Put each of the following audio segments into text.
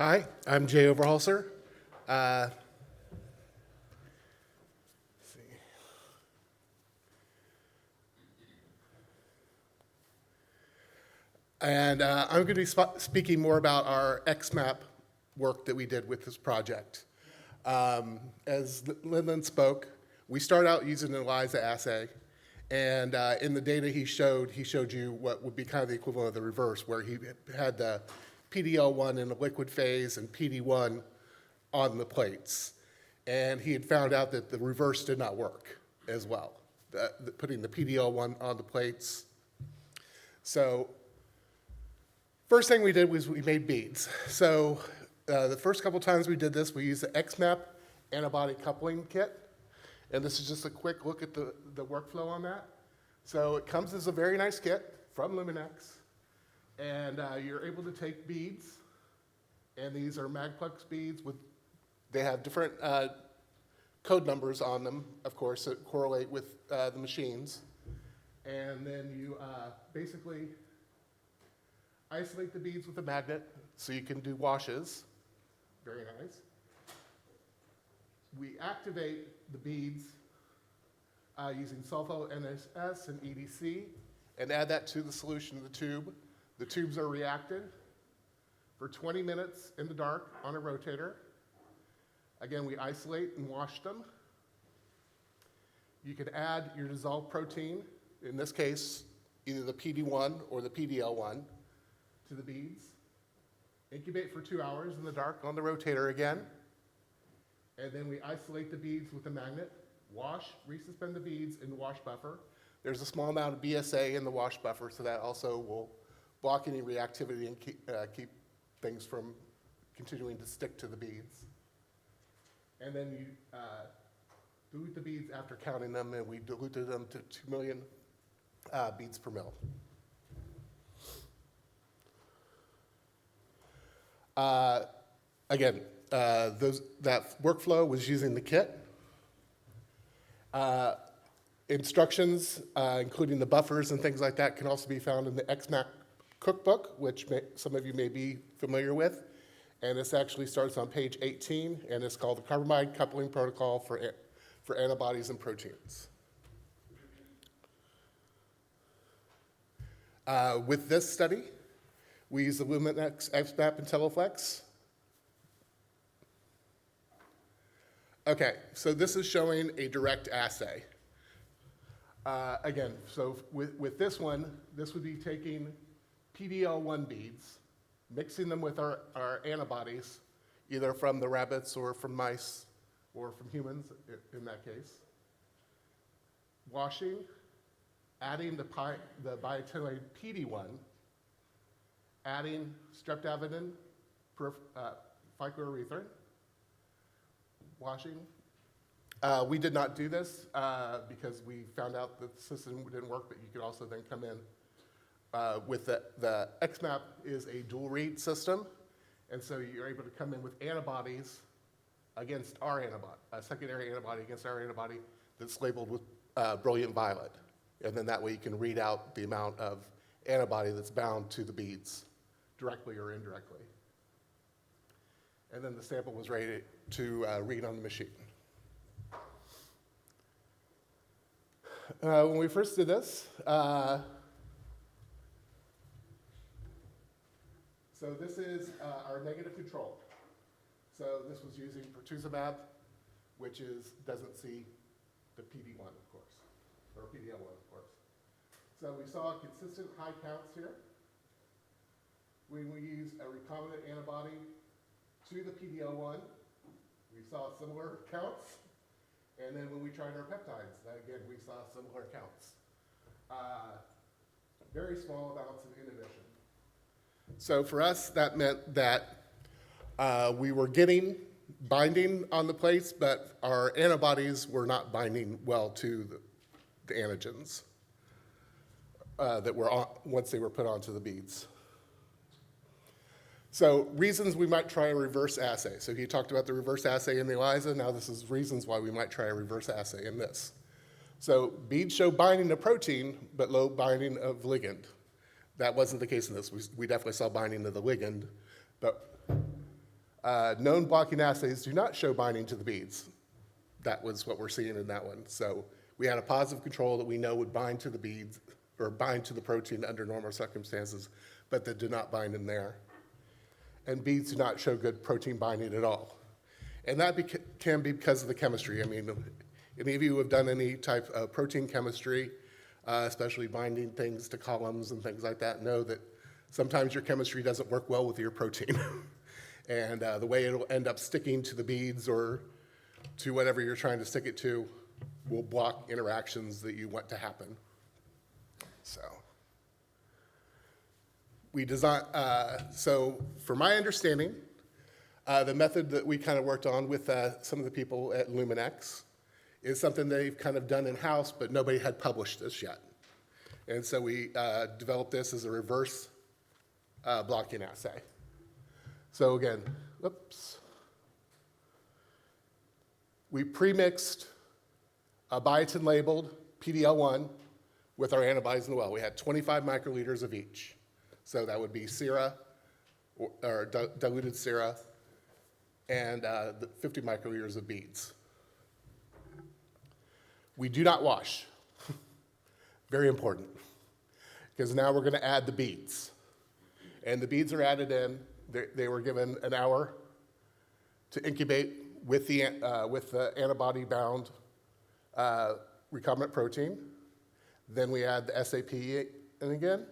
Hi, I'm Jay Overholser. Let's see. And I'm going to be speaking more about our XMAP work that we did with this project. As Lyndon spoke, we start out using an ELISA assay, and in the data he showed you what would be kind of the equivalent of the reverse, where he had the PDL1 in the liquid phase and PD1 on the plates. And he had found out that the reverse did not work as well, putting the PDL1 on the plates. So first thing we did was we made beads. So the first couple times we did this, we used the XMAP antibody coupling kit. And this is just a quick look at the workflow on that. So it comes as a very nice kit from Luminex. And you're able to take beads, and these are Magplex beads. They have different code numbers on them, of course, that correlate with the machines. And then you basically isolate the beads with a magnet so you can do washes. Very nice. We activate the beads using sulfo NSS and EDC and add that to the solution of the tube. The tubes are reacted for 20 minutes in the dark on a rotator. Again, we isolate and wash them. You can add your dissolved protein, in this case, either the PD1 or the PDL1, to the beads. Incubate for 2 hours in the dark on the rotator again. And then we isolate the beads with a magnet, wash, resuspend the beads in the wash buffer. There's a small amount of BSA in the wash buffer, so that also will block any reactivity and keep things from continuing to stick to the beads. And then you dilute the beads after counting them, and we diluted them to 2 million beads per mil. Again, that workflow was using the kit. Instructions, including the buffers and things like that, can also be found in the XMAP cookbook, which some of you may be familiar with. And this actually starts on page 18, and it's called the Carbamide Coupling Protocol for Antibodies and Proteins. With this study, we use the Luminex XMAP and Teleflex. Okay, so this is showing a direct assay. Again, so with this one, this would be taking PDL1 beads, mixing them with our antibodies, either from the rabbits or from mice or from humans in that case. Washing, adding the biotinyl PD1, adding streptavidin, phycloerythrin, washing. We did not do this because we found out that the system didn't work, but you could also then come in with the XMAP is a dual read system, and so you're able to come in with antibodies against our antibody, a secondary antibody against our antibody that's labeled with brilliant violet. And then that way you can read out the amount of antibody that's bound to the beads, directly or indirectly. And then the sample was ready to read on the machine. When we first did this, so this is our negative control. So this was using pertuzumab, which doesn't see the PD1, of course, or PDL1, of course. So we saw consistent high counts here. When we used a recombinant antibody to the PDL1, we saw similar counts. And then when we tried our peptides, again, we saw similar counts. Very small amounts of inhibition. So for us, that meant that we were getting binding on the plates, but our antibodies were not binding well to the antigens that were on, once they were put onto the beads. So reasons we might try a reverse assay. So he talked about the reverse assay in the ELISA. Now this is reasons why we might try a reverse assay in this. So beads show binding to protein, but low binding of ligand. That wasn't the case in this. We definitely saw binding to the ligand, but Known blocking assays do not show binding to the beads. That was what we're seeing in that one. So we had a positive control that we know would bind to the beads or bind to the protein under normal circumstances, but that did not bind in there. And beads do not show good protein binding at all. And that can be because of the chemistry. I mean, any of you who have done any type of protein chemistry, especially binding things to columns and things like that, know that sometimes your chemistry doesn't work well with your protein. And the way it'll end up sticking to the beads or to whatever you're trying to stick it to will block interactions that you want to happen. So we design, so from my understanding, the method that we kind of worked on with some of the people at Luminex is something they've kind of done in-house, but nobody had published this yet. And so we developed this as a reverse blocking assay. So again, whoops. We pre-mixed a biotin labeled PDL1 with our antibodies in the well. We had 25 microliters of each. So that would be sera, or diluted sera, and 50 microliters of beads. We do not wash. Very important. Because now we're going to add the beads. And the beads are added in. They were given an hour to incubate with the antibody-bound recombinant protein. Then we add the SAP in again.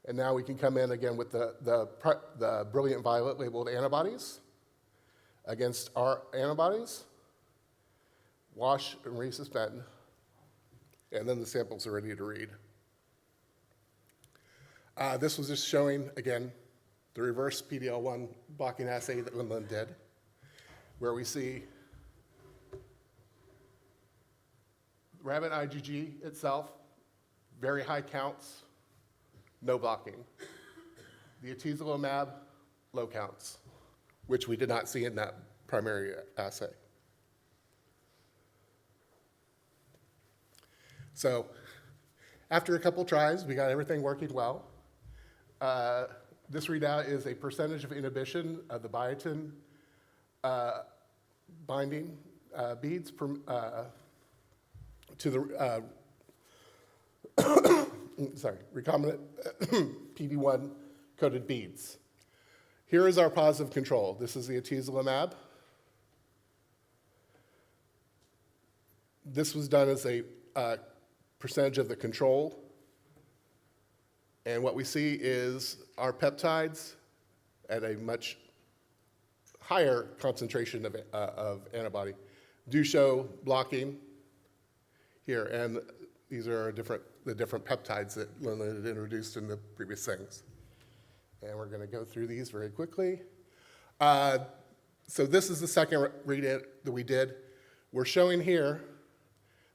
And now we can come in again with the brilliant violet labeled antibodies against our antibodies, wash and resuspend, and then the samples are ready to read. This was just showing, again, the reverse PDL1 blocking assay that Linlin did, where we see rabbit IgG itself, very high counts, no blocking. The atezolizumab, low counts, which we did not see in that primary assay. So after a couple tries, we got everything working well. This readout is a percentage of inhibition of the biotin binding beads to the recombinant PD1 coated beads. Here is our positive control. This is the atezolizumab. This was done as a percentage of the control. And what we see is our peptides at a much higher concentration of antibody do show blocking here. And these are the different peptides that Linlin had introduced in the previous things. And we're going to go through these very quickly. So this is the second readout that we did. We're showing here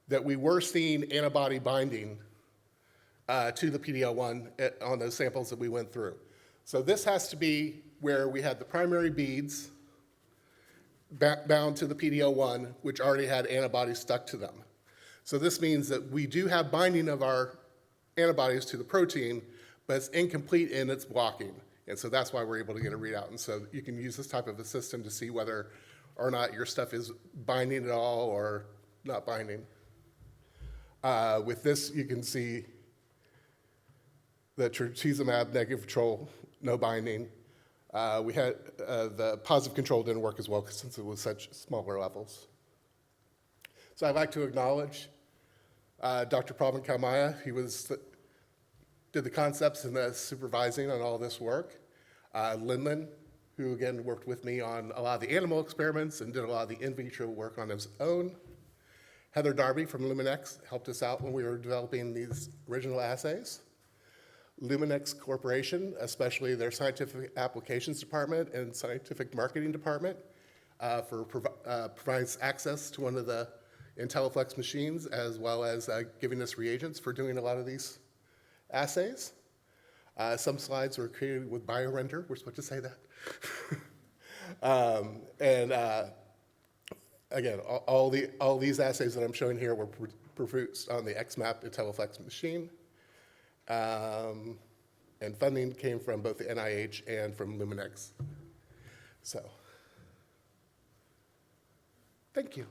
that we were seeing antibody binding to the PDL1 on those samples that we went through. So this has to be where we had the primary beads bound to the PDL1, which already had antibodies stuck to them. So this means that we do have binding of our antibodies to the protein, but it's incomplete in its blocking. And so that's why we're able to get a readout. And so you can use this type of a system to see whether or not your stuff is binding at all or not binding. With this, you can see the trastuzumab negative control, no binding. We had the positive control didn't work as well since it was such smaller levels. So I'd like to acknowledge Dr. Pravin Kaumaya. He did the concepts and the supervising on all this work. Linlin, who again worked with me on a lot of the animal experiments and did a lot of the in vitro work on his own. Heather Darby from Luminex helped us out when we were developing these original assays. Luminex Corporation, especially their scientific applications department and scientific marketing department, provides access to one of the IntelliFlex machines, as well as giving us reagents for doing a lot of these assays. Some slides were created with BioRender. We're supposed to say that. Again, all these assays that I'm showing here were produced on the XMAP IntelliFlex machine. And funding came from both the NIH and from Luminex. So Thank you.